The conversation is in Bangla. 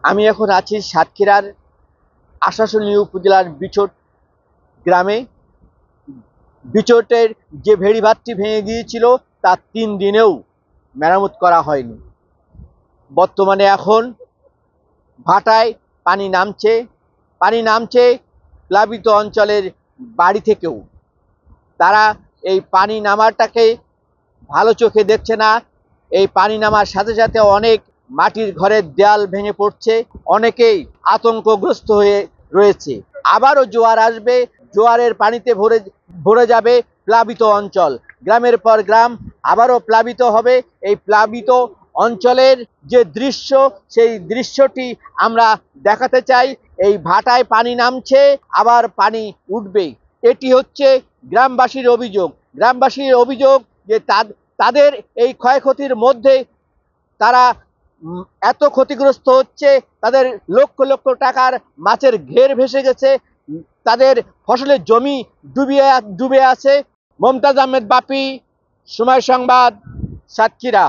আমি এখন আছি সাতক্ষীরার আশাশুনি উপজেলার বিচট গ্রামে। বিচটের যে ভেড়িবাঁধটি ভেঙে গিয়েছিল তা 3 দিনেও মেরামত করা হয়নি। বর্তমানে এখন ভাটায় পানি নামছে প্লাবিত অঞ্চলের বাড়ি থেকেও। তারা এই পানি নামাটাকে ভালো চোখে দেখছে না। এই পানি নামার সাথে সাথে অনেক মাটির ঘরের দেয়াল ভেঙে পড়ছে, অনেকেই আতঙ্কগ্রস্ত হয়ে রয়েছে। আবারও জোয়ার আসবে, জোয়ারের পানিতে ভরে ভরে যাবে প্লাবিত অঞ্চল। গ্রামের পর গ্রাম আবারও প্লাবিত হবে। এই প্লাবিত অঞ্চলের যে দৃশ্য, সেই দৃশ্যটি আমরা দেখাতে চাই। এই ভাটায় পানি নামছে, আবার পানি উঠবে। এটি হচ্ছে গ্রামবাসীর অভিযোগ যে তাদের এই ক্ষয়ক্ষতির মধ্যে তারা এত ক্ষতিগ্রস্ত হচ্ছে। তাদের লক্ষ লক্ষ টাকার মাছের ঘের ভেসে গেছে, তাদের ফসলের জমি ডুবে আছে। মমতাজ আহমেদ বাপি, সময় সংবাদ, সাতক্ষীরা।